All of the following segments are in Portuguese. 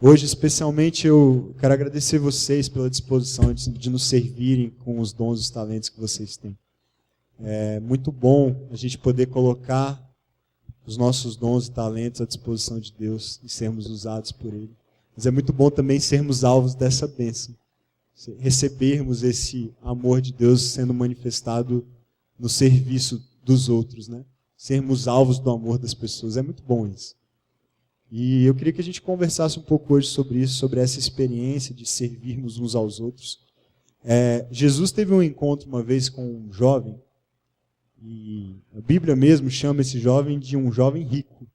Hoje, especialmente, eu quero agradecer vocês pela disposição de nos servirem com os dons e os talentos que vocês têm. É muito bom a gente poder colocar os nossos dons e talentos à disposição de Deus e sermos usados por Ele. Mas é muito bom também sermos alvos dessa bênção. Recebermos esse amor de Deus sendo manifestado no serviço dos outros, né? Sermos alvos do amor das pessoas. É muito bom isso. E eu queria que a gente conversasse um pouco hoje sobre isso, sobre essa experiência de servirmos uns aos outros. Jesus teve um encontro uma vez com um jovem, e a Bíblia mesmo chama esse jovem de um jovem rico.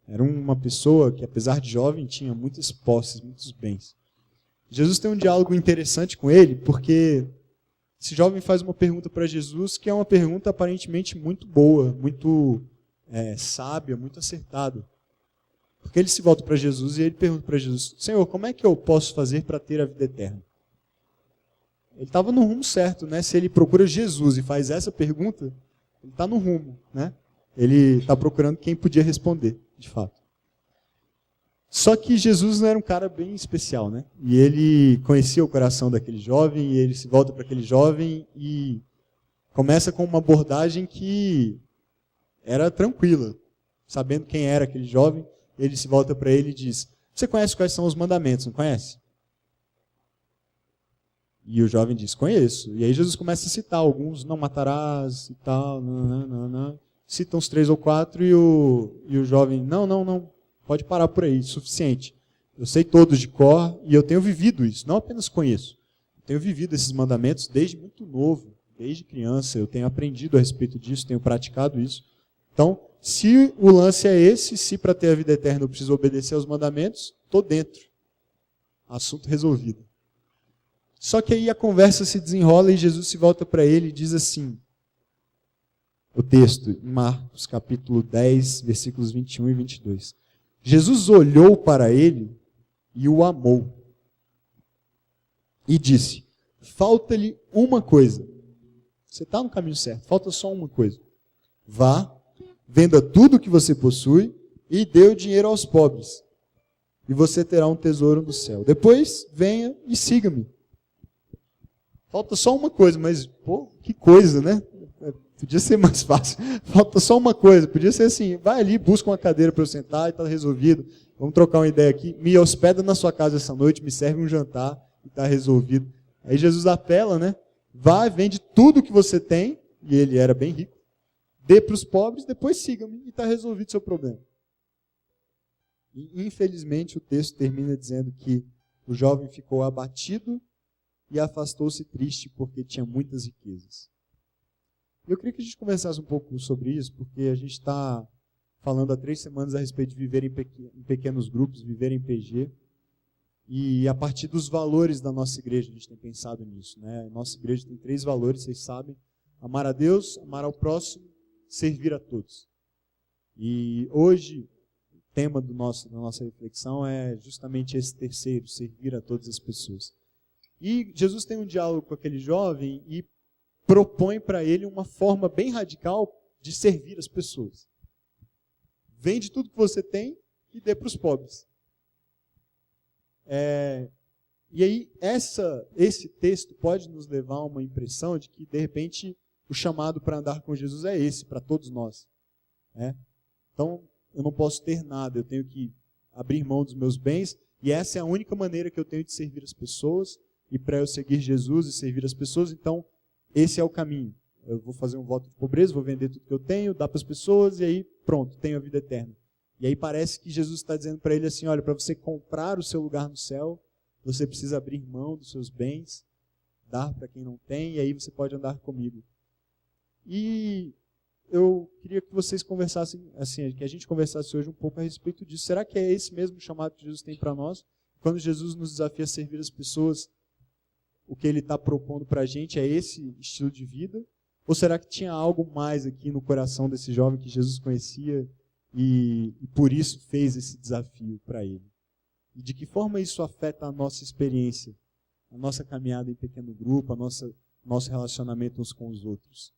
Era uma pessoa que, apesar de jovem, tinha muitas posses, muitos bens. Jesus tem um diálogo interessante com ele, porque esse jovem faz uma pergunta para Jesus, que é uma pergunta aparentemente muito boa, muito sábia, muito acertada. Porque ele se volta para Jesus e ele pergunta para Jesus: Senhor, como é que eu posso fazer para ter a vida eterna? Ele estava no rumo certo, né? Se ele procura Jesus e faz essa pergunta, ele está no rumo, né? Ele está procurando quem podia responder, de fato. Só que Jesus não era um cara bem especial, né? E ele conhecia o coração daquele jovem, e ele se volta para aquele jovem e começa com uma abordagem que era tranquila. Sabendo quem era aquele jovem, ele se volta para ele e diz: você conhece quais são os mandamentos, não conhece? E o jovem diz: conheço. E aí Jesus começa a citar alguns: não matarás e tal, não. Cita uns 3 ou 4 e o jovem: não, pode parar por aí, suficiente. Eu sei todos de cor e eu tenho vivido isso, não apenas conheço. Eu tenho vivido esses mandamentos desde muito novo, desde criança, eu tenho aprendido a respeito disso, tenho praticado isso. Então, se o lance é esse, se para ter a vida eterna eu preciso obedecer aos mandamentos, estou dentro. Assunto resolvido. Só que aí a conversa se desenrola e Jesus se volta para ele e diz assim, o texto, em Marcos capítulo 10, versículos 21 e 22. Jesus olhou para ele e o amou. E disse: falta-lhe uma coisa. Você está no caminho certo, falta só uma coisa. Vá, venda tudo o que você possui e dê o dinheiro aos pobres. E você terá um tesouro no céu. Depois, venha e siga-me. Falta só uma coisa, mas, pô, que coisa, né? Podia ser mais fácil. Falta só uma coisa. Podia ser assim, vai ali, busca uma cadeira para eu sentar e está resolvido. Vamos trocar uma ideia aqui. Me hospeda na sua casa essa noite, me serve um jantar e está resolvido. Aí Jesus apela, né? Vai, vende tudo que você tem, e ele era bem rico. Dê para os pobres, depois siga-me e está resolvido o seu problema. E, infelizmente, o texto termina dizendo que o jovem ficou abatido e afastou-se triste porque tinha muitas riquezas. Eu queria que a gente conversasse um pouco sobre isso, porque a gente está falando há 3 semanas a respeito de viver em pequenos grupos, viver em PG, e a partir dos valores da nossa igreja a gente tem pensado nisso, né? A nossa igreja tem 3 valores, vocês sabem: amar a Deus, amar ao próximo, servir a todos. E hoje o tema da nossa reflexão é justamente esse terceiro: servir a todas as pessoas. E Jesus tem um diálogo com aquele jovem e propõe para ele uma forma bem radical de servir as pessoas. Vende tudo que você tem e dê para os pobres. E aí esse texto pode nos levar a uma impressão de que, de repente, o chamado para andar com Jesus é esse, para todos nós. Então, eu não posso ter nada, eu tenho que abrir mão dos meus bens, e essa é a única maneira que eu tenho de servir as pessoas, e para eu seguir Jesus e servir as pessoas, então, esse é o caminho. Eu vou fazer um voto de pobreza, vou vender tudo que eu tenho, dar para as pessoas, e aí, pronto, tenho a vida eterna. E aí parece que Jesus está dizendo para ele assim: olha, para você comprar o seu lugar no céu, você precisa abrir mão dos seus bens, dar para quem não tem, e aí você pode andar comigo. E eu queria que vocês conversassem, assim, que a gente conversasse hoje um pouco a respeito disso. Será que é esse mesmo chamado que Jesus tem para nós? Quando Jesus nos desafia a servir as pessoas, o que ele está propondo para a gente é esse estilo de vida? Ou será que tinha algo mais aqui no coração desse jovem que Jesus conhecia e por isso fez esse desafio para ele? E de que forma isso afeta a nossa experiência, a nossa caminhada em pequeno grupo, nosso relacionamento uns com os outros?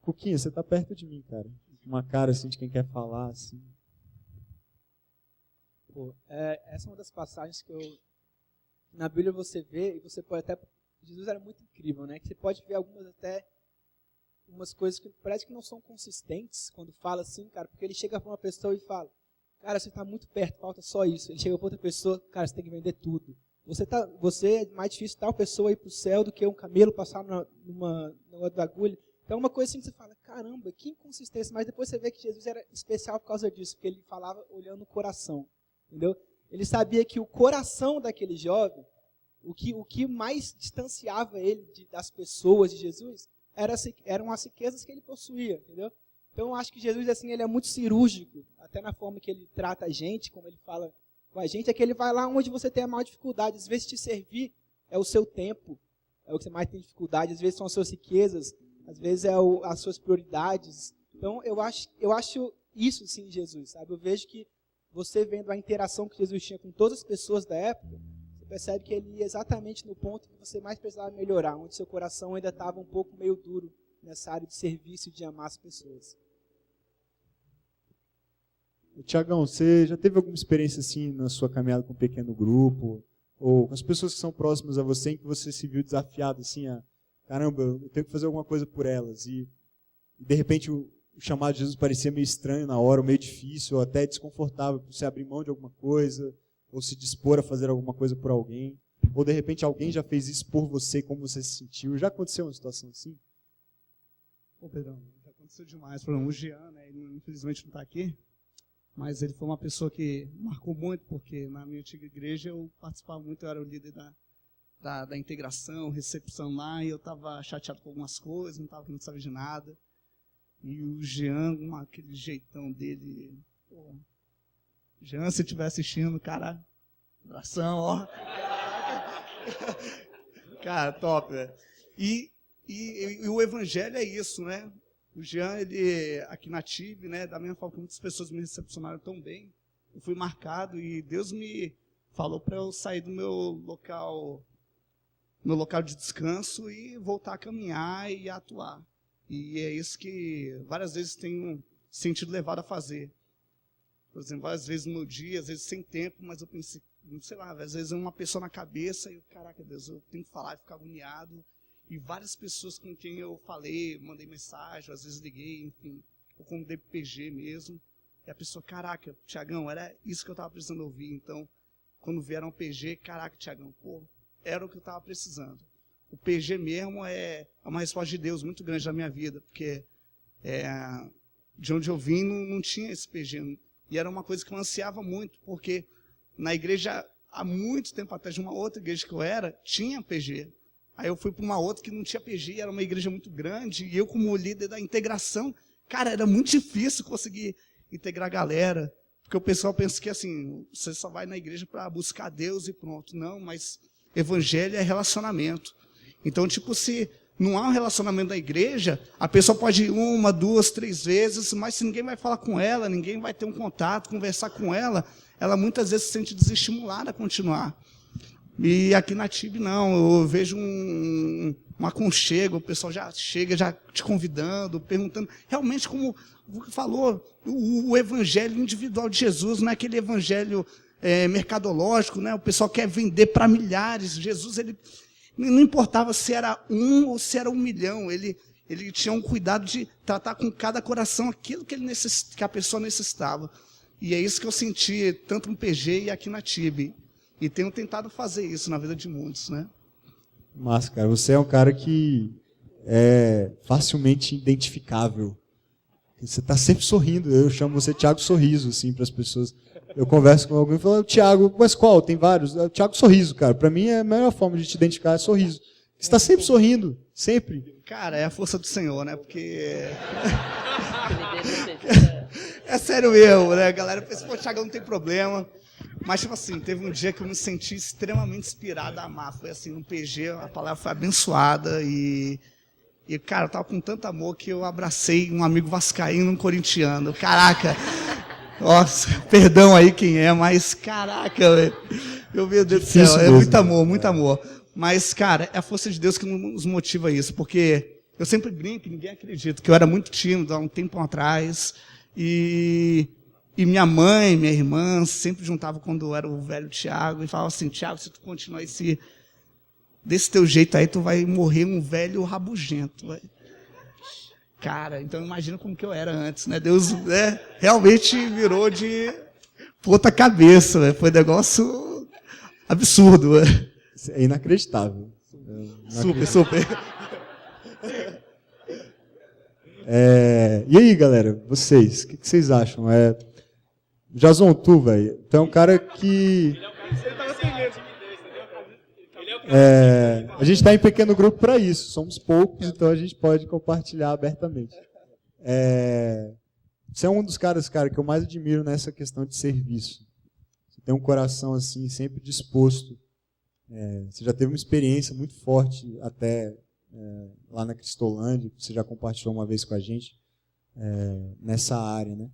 Cuquinha, você está perto de mim, cara. Uma cara assim de quem quer falar, assim. Pô, essa é uma das passagens que na Bíblia você vê, e você pode até... Jesus era muito incrível, né? Que você pode ver umas coisas que parece que não são consistentes quando fala assim, cara, porque ele chega para uma pessoa e fala, cara, você está muito perto, falta só isso. Ele chega para outra pessoa, cara, você tem que vender tudo. Você é mais difícil tal pessoa ir para o céu do que um camelo passar numa agulha. Então é uma coisa assim que você fala, caramba, que inconsistência. Mas depois você vê que Jesus era especial por causa disso, porque ele falava olhando o coração, entendeu? Ele sabia que o coração daquele jovem, o que mais distanciava ele das pessoas de Jesus, eram as riquezas que ele possuía, entendeu? Então eu acho que Jesus assim, ele é muito cirúrgico, até na forma que ele trata a gente, como ele fala com a gente, é que ele vai lá onde você tem a maior dificuldade. Às vezes te servir é o seu tempo, é o que você mais tem dificuldade, às vezes são as suas riquezas, às vezes as suas prioridades. Então eu acho isso sim em Jesus, sabe? Eu vejo que você vendo a interação que Jesus tinha com todas as pessoas da época, você percebe que ele ia exatamente no ponto que você mais precisava melhorar, onde seu coração ainda estava um pouco meio duro nessa área de serviço e de amar as pessoas. Tiagão, você já teve alguma experiência assim na sua caminhada com um pequeno grupo, ou com as pessoas que são próximas a você, em que você se viu desafiado assim a, caramba, eu tenho que fazer alguma coisa por elas, e de repente o chamado de Jesus parecia meio estranho na hora, ou meio difícil, ou até desconfortável, para você abrir mão de alguma coisa, ou se dispor a fazer alguma coisa por alguém, ou de repente alguém já fez isso por você, como você se sentiu? Já aconteceu uma situação assim? Pô, Pedrão, já aconteceu demais. Por exemplo, o Jean, né, ele infelizmente não está aqui, mas ele foi uma pessoa que marcou muito, porque na minha antiga igreja eu participava muito, eu era o líder da integração, recepção lá, e eu estava chateado com algumas coisas, não sabia de nada. E o Jean, com aquele jeitão dele, pô, Jean, se estiver assistindo, cara, abração, ó. Cara, top, velho. E o evangelho é isso, né? O Jean, ele, aqui na TIB, né, da mesma forma que muitas pessoas me recepcionaram tão bem, eu fui marcado e Deus me falou para eu sair do meu local de descanso e voltar a caminhar e a atuar. E é isso que várias vezes tenho sentido levado a fazer. Por exemplo, várias vezes no meu dia, às vezes sem tempo, mas eu pensei, sei lá, às vezes é uma pessoa na cabeça e eu, caraca, Deus, eu tenho que falar e ficar agoniado. E várias pessoas com quem eu falei, mandei mensagem, às vezes liguei, enfim, ou convidei pro PG mesmo. E a pessoa, caraca, Tiagão, era isso que eu estava precisando ouvir. Então, quando vieram o PG, caraca, Tiagão, pô, era o que eu estava precisando. O PG mesmo é uma resposta de Deus muito grande na minha vida, porque de onde eu vim não tinha esse PG. E era uma coisa que eu ansiava muito, porque na igreja, há muito tempo atrás, de uma outra igreja que eu era, tinha PG. Aí eu fui para uma outra que não tinha PG, era uma igreja muito grande, e eu como líder da integração, cara, era muito difícil conseguir integrar a galera, porque o pessoal pensa que assim, você só vai na igreja para buscar Deus e pronto. Não, mas evangelho é relacionamento. Então, tipo, se não há um relacionamento na igreja, a pessoa pode ir 1, 2, 3 vezes, mas se ninguém vai falar com ela, ninguém vai ter um contato, conversar com ela, ela muitas vezes se sente desestimulada a continuar. E aqui na TIB não, eu vejo um aconchego, o pessoal já chega já te convidando, perguntando, realmente como falou, o evangelho individual de Jesus, não é aquele evangelho mercadológico, né? O pessoal quer vender para milhares. Jesus, ele não importava se era 1 ou se era 1 milhão, ele tinha um cuidado de tratar com cada coração aquilo que a pessoa necessitava. E é isso que eu senti, tanto no PG e aqui na TIB. E tenho tentado fazer isso na vida de muitos, né? Massa, cara. Você é um cara que é facilmente identificável. Você está sempre sorrindo. Eu chamo você Thiago Sorriso, assim, para as pessoas. Eu converso com alguém e falo, Thiago, mas qual? Tem vários. Thiago Sorriso, cara. Para mim, a melhor forma de te identificar é sorriso. Você está sempre sorrindo, sempre. Cara, é a força do Senhor, né? Porque... é sério mesmo, né? A galera pensa, pô, Thiago, não tem problema. Mas, tipo assim, teve um dia que eu me senti extremamente inspirado a amar. Foi assim, no PG, a palavra foi abençoada e, cara, eu tava com tanto amor que eu abracei um amigo vascaíno, um corintiano. Caraca! Nossa, perdão aí quem é, mas caraca, velho. Meu Deus do céu, é muito amor, muito amor. Mas, cara, é a força de Deus que nos motiva a isso, porque eu sempre brinco, ninguém acredita, que eu era muito tímido há um tempo atrás, e E minha mãe, minha irmã, sempre juntavam quando eu era o velho Tiago e falavam assim, Tiago, se tu continuar desse teu jeito aí, tu vai morrer um velho rabugento. Vai. Cara, então imagina como que eu era antes, né? Deus, né, realmente virou de outra cabeça, né? Foi um negócio absurdo. Né? É inacreditável. Super. E aí, galera, vocês, o que vocês acham? Jason, tu, velho, tu é um cara que... a gente está em pequeno grupo para isso, somos poucos, então a gente pode compartilhar abertamente. Você é um dos caras, cara, que eu mais admiro nessa questão de serviço. Você tem um coração assim, sempre disposto. Você já teve uma experiência muito forte até lá na Cristolândia, que você já compartilhou uma vez com a gente, nessa área, né?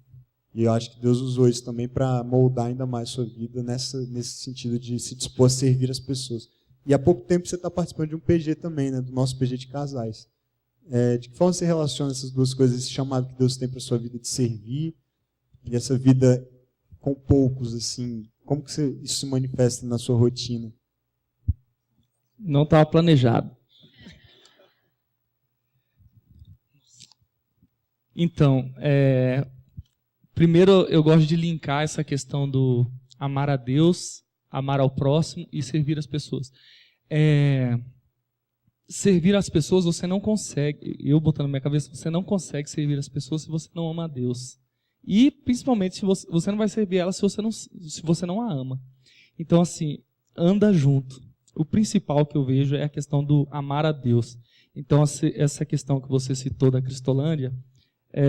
E eu acho que Deus usou isso também para moldar ainda mais sua vida nesse sentido de se dispor a servir as pessoas. E há pouco tempo você está participando de um PG também, né, do nosso PG de casais. De que forma você relaciona essas duas coisas, esse chamado que Deus tem para a sua vida de servir e essa vida com poucos, assim, como que isso se manifesta na sua rotina? Não estava planejado. Então, primeiro eu gosto de linkar essa questão do amar a Deus, amar ao próximo e servir as pessoas. Servir as pessoas você não consegue, eu botando na minha cabeça, você não consegue servir as pessoas se você não ama a Deus. E principalmente se você não vai servir ela se você não a ama. Então assim, anda junto. O principal que eu vejo é a questão do amar a Deus. Então essa questão que você citou da Cristolândia,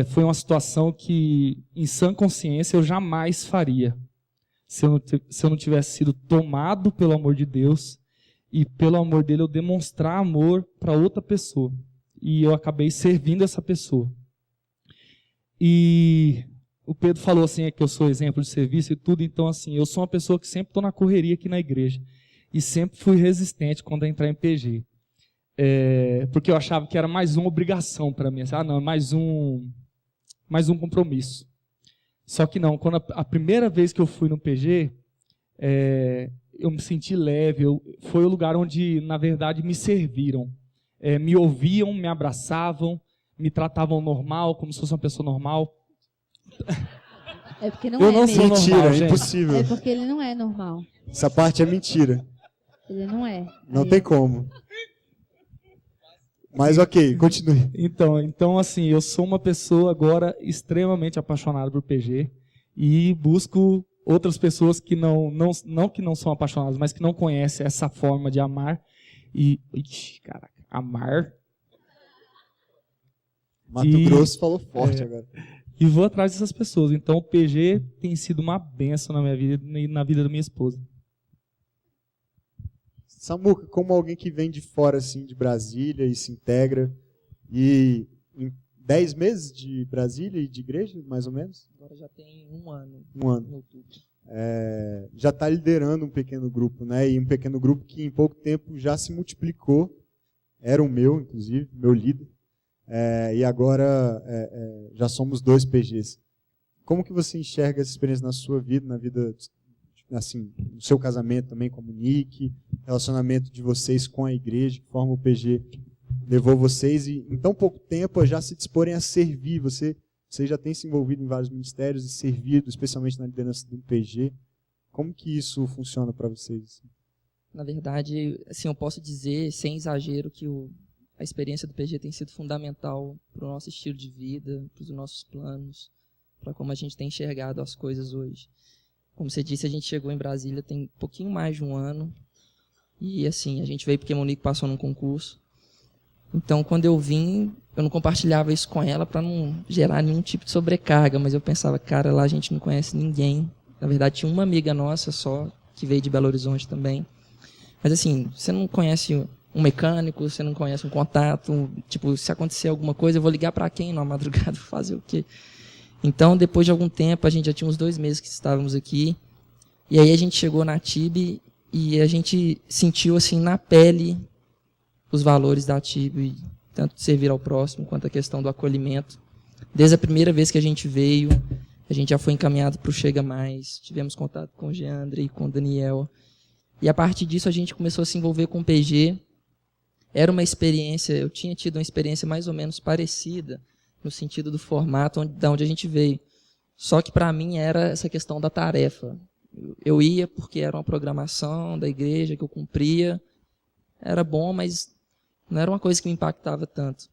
foi uma situação que, em sã consciência, eu jamais faria. Se eu não tivesse sido tomado pelo amor de Deus e, pelo amor dele, eu demonstrar amor para outra pessoa. E eu acabei servindo essa pessoa. E o Pedro falou assim, que eu sou exemplo de serviço e tudo. Então, assim, eu sou uma pessoa que sempre estou na correria aqui na igreja. E sempre fui resistente quando entrar em PG. Porque eu achava que era mais uma obrigação para mim. Não, é mais um compromisso. Só que não, quando a primeira vez que eu fui no PG, eu me senti leve, foi o lugar onde, na verdade, me serviram. Me ouviam, me abraçavam, me tratavam normal, como se fosse uma pessoa normal. É porque não eu não mesmo. sou mentira, normal, é impossível. É porque ele não é normal. Essa parte é mentira. Ele não é. Não tem como. Mas ok, continue. Então assim, eu sou uma pessoa agora extremamente apaixonada por PG e busco outras pessoas que não que não são apaixonadas, mas que não conhecem essa forma de amar caraca, amar. Mato Grosso falou forte agora. E vou atrás dessas pessoas. Então o PG tem sido uma bênção na minha vida e na vida da minha esposa. Samuca, como alguém que vem de fora assim, de Brasília e se integra, e em 10 meses de Brasília e de igreja, mais ou menos? Agora já tem um ano. Um ano. Em outubro. Já está liderando um pequeno grupo, né? E um pequeno grupo que em pouco tempo já se multiplicou. Era o meu, inclusive, meu líder. E agora já somos 2 PGs. Como que você enxerga essa experiência na sua vida, na vida, assim, no seu casamento também com a Monique, relacionamento de vocês com a igreja, que forma o PG levou vocês e em tão pouco tempo a já se disporem a servir. Você já tem se envolvido em vários ministérios e servido, especialmente na liderança do PG. Como que isso funciona para vocês? Na verdade, assim, eu posso dizer, sem exagero, que a experiência do PG tem sido fundamental para o nosso estilo de vida, para os nossos planos, para como a gente tem enxergado as coisas hoje. Como você disse, a gente chegou em Brasília tem um pouquinho mais de um ano. E assim, a gente veio porque a Monique passou num concurso. Então, quando eu vim, eu não compartilhava isso com ela para não gerar nenhum tipo de sobrecarga. Mas eu pensava, cara, lá a gente não conhece ninguém. Na verdade, tinha uma amiga nossa só, que veio de Belo Horizonte também. Mas assim, você não conhece um mecânico, você não conhece um contato. Tipo, se acontecer alguma coisa, eu vou ligar para quem na madrugada, fazer o quê? Então, depois de algum tempo, a gente já tinha uns 2 meses que estávamos aqui. E aí a gente chegou na TIB e a gente sentiu assim na pele os valores da TIB, tanto de servir ao próximo quanto a questão do acolhimento. Desde a primeira vez que a gente veio, A gente já foi encaminhado para o Chega Mais, tivemos contato com o Geandre e com o Daniel. E a partir disso a gente começou a se envolver com o PG. Era uma experiência, eu tinha tido uma experiência mais ou menos parecida, no sentido do formato da onde a gente veio. Só que para mim era essa questão da tarefa. Eu ia porque era uma programação da igreja que eu cumpria. Era bom, mas não era uma coisa que me impactava tanto.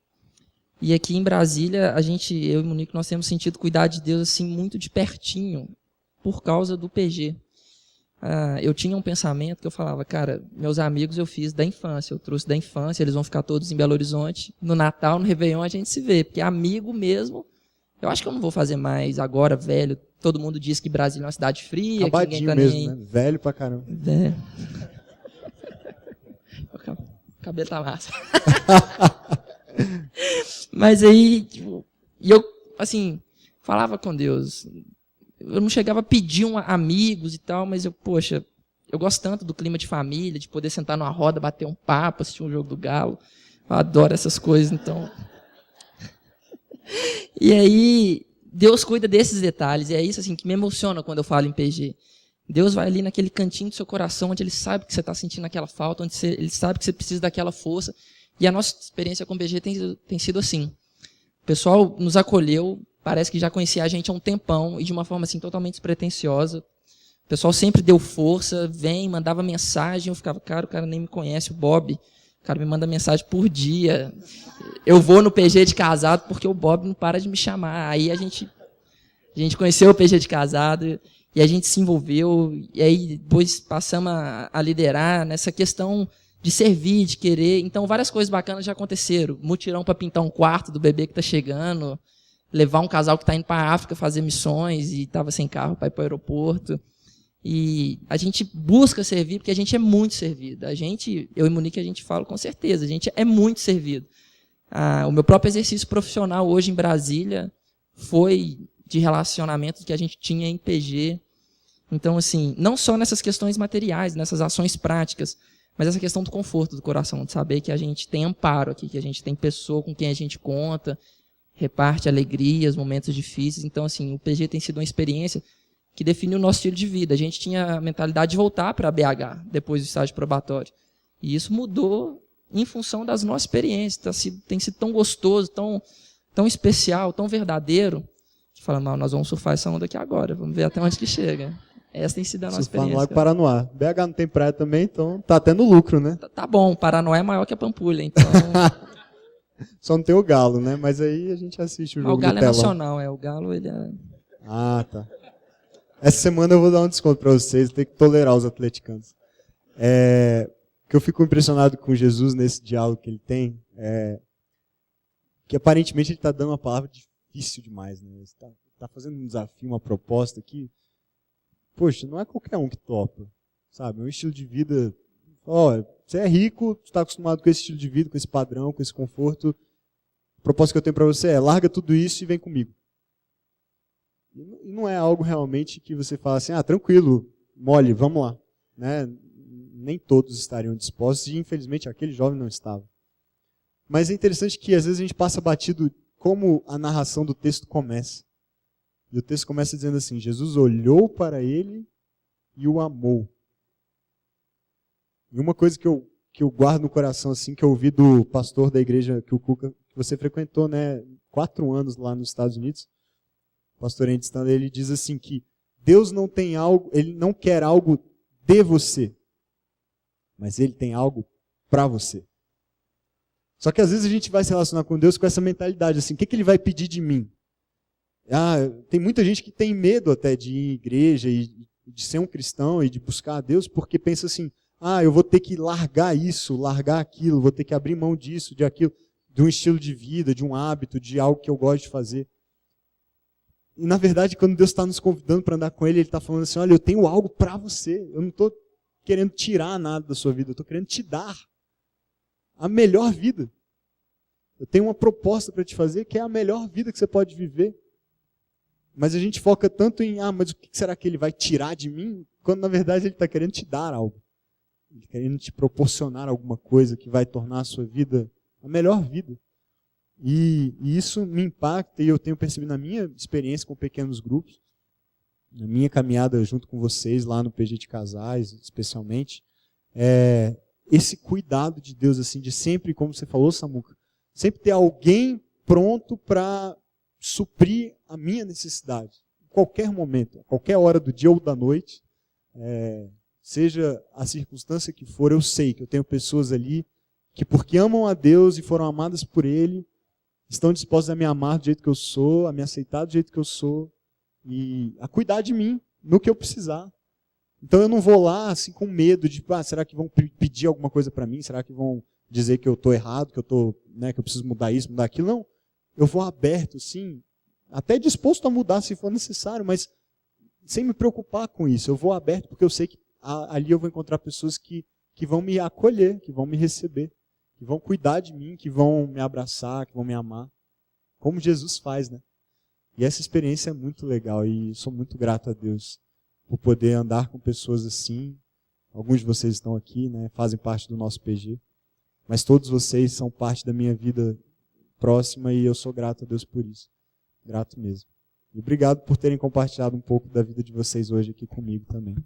E aqui em Brasília, eu e o Monique, nós temos sentido cuidar de Deus assim muito de pertinho, por causa do PG. Eu tinha um pensamento que eu falava, cara, meus amigos eu fiz da infância, eu trouxe da infância, eles vão ficar todos em Belo Horizonte. No Natal, no Réveillon, a gente se vê, porque amigo mesmo, eu acho que eu não vou fazer mais agora, velho. Todo mundo diz que Brasília é uma cidade fria, acabadinho que ninguém tá mesmo, nem... né? Velho pra caramba. O cabelo tá massa. Mas aí, tipo, e eu, assim, falava com Deus. Eu não chegava a pedir amigos e tal, mas eu gosto tanto do clima de família, de poder sentar numa roda, bater um papo, assistir um jogo do Galo. Eu adoro essas coisas, então. E aí, Deus cuida desses detalhes, e é isso assim que me emociona quando eu falo em PG. Deus vai ali naquele cantinho do seu coração, onde Ele sabe que você está sentindo aquela falta, onde Ele sabe que você precisa daquela força. E a nossa experiência com o PG tem sido assim. O pessoal nos acolheu, parece que já conhecia a gente há um tempão, e de uma forma assim totalmente despretensiosa. O pessoal sempre deu força, mandava mensagem, eu ficava, cara, o cara nem me conhece, o Bob, o cara me manda mensagem por dia. Eu vou no PG de casado porque o Bob não para de me chamar. Aí a gente conheceu o PG de casado, e a gente se envolveu, e aí depois passamos a liderar nessa questão de servir, de querer. Então, várias coisas bacanas já aconteceram. Mutirão para pintar um quarto do bebê que está chegando, levar um casal que está indo para a África fazer missões e estava sem carro para ir para o aeroporto. E a gente busca servir porque a gente é muito servido. Eu e Monique, a gente fala com certeza, a gente é muito servido. O meu próprio exercício profissional hoje em Brasília foi de relacionamento que a gente tinha em PG. Então, assim, não só nessas questões materiais, nessas ações práticas, mas essa questão do conforto do coração, de saber que a gente tem amparo aqui, que a gente tem pessoa com quem a gente conta, reparte alegrias, momentos difíceis. Então, assim, o PG tem sido uma experiência que definiu o nosso estilo de vida. A gente tinha a mentalidade de voltar para a BH, depois do estágio probatório. E isso mudou em função das nossas experiências. Tem sido tão gostoso, tão especial, tão verdadeiro, que fala, não, nós vamos surfar essa onda aqui agora, vamos ver até onde que chega. Essa tem sido a nossa experiência. Lago Paranoá. BH não tem praia também, então tá tendo lucro, né? Tá bom, Paranoá é maior que a Pampulha, então... Só não tem o Galo, né? Mas aí a gente assiste o jogo do telão. O Galo é nacional, o Galo ele é... Ah, tá. Essa semana eu vou dar um desconto para vocês, tem que tolerar os atleticanos. Que eu fico impressionado com Jesus nesse diálogo que ele tem, que aparentemente ele está dando uma palavra difícil demais, né? Ele está fazendo um desafio, uma proposta que, poxa, não é qualquer um que topa, sabe? É um estilo de vida, você é rico, está acostumado com esse estilo de vida, com esse padrão, com esse conforto. A proposta que eu tenho para você é, larga tudo isso e vem comigo. E não é algo realmente que você fala assim, tranquilo, mole, vamos lá. Né? Nem todos estariam dispostos, e infelizmente aquele jovem não estava. Mas é interessante que às vezes a gente passa batido como a narração do texto começa. E o texto começa dizendo assim, Jesus olhou para ele e o amou. E uma coisa que eu guardo no coração, assim, que eu ouvi do pastor da igreja que você frequentou, né, 4 anos lá nos Estados Unidos, o pastor Andy Stanley, ele diz assim que Deus não tem algo, ele não quer algo de você, mas ele tem algo para você. Só que às vezes a gente vai se relacionar com Deus com essa mentalidade, assim, o que ele vai pedir de mim? Tem muita gente que tem medo até de ir em igreja e de ser um cristão e de buscar a Deus, porque pensa assim, eu vou ter que largar isso, largar aquilo, vou ter que abrir mão disso, de aquilo, de um estilo de vida, de um hábito, de algo que eu gosto de fazer. E na verdade, quando Deus está nos convidando para andar com Ele, Ele está falando assim, olha, eu tenho algo para você, eu não estou querendo tirar nada da sua vida, eu estou querendo te dar a melhor vida. Eu tenho uma proposta para te fazer que é a melhor vida que você pode viver. Mas a gente foca tanto em, mas o que será que Ele vai tirar de mim? Quando na verdade Ele está querendo te dar algo. Ele está querendo te proporcionar alguma coisa que vai tornar a sua vida a melhor vida. E isso me impacta, e eu tenho percebido na minha experiência com pequenos grupos, na minha caminhada junto com vocês lá no PG de Casais, especialmente, esse cuidado de Deus, assim, de sempre, como você falou, Samuca, sempre ter alguém pronto para suprir a minha necessidade. Em qualquer momento, a qualquer hora do dia ou da noite, seja a circunstância que for, eu sei que eu tenho pessoas ali que, porque amam a Deus e foram amadas por Ele, estão dispostas a me amar do jeito que eu sou, a me aceitar do jeito que eu sou, e a cuidar de mim no que eu precisar. Então eu não vou lá assim com medo de, será que vão pedir alguma coisa para mim? Será que vão dizer que eu estou errado, que eu preciso mudar isso, mudar aquilo? Não. Eu vou aberto, sim, até disposto a mudar se for necessário, mas sem me preocupar com isso. Eu vou aberto porque eu sei que ali eu vou encontrar pessoas que vão me acolher, que vão me receber, que vão cuidar de mim, que vão me abraçar, que vão me amar, como Jesus faz, né? E essa experiência é muito legal e sou muito grato a Deus por poder andar com pessoas assim. Alguns de vocês estão aqui, né, fazem parte do nosso PG, mas todos vocês são parte da minha vida próxima e eu sou grato a Deus por isso. Grato mesmo. E obrigado por terem compartilhado um pouco da vida de vocês hoje aqui comigo também.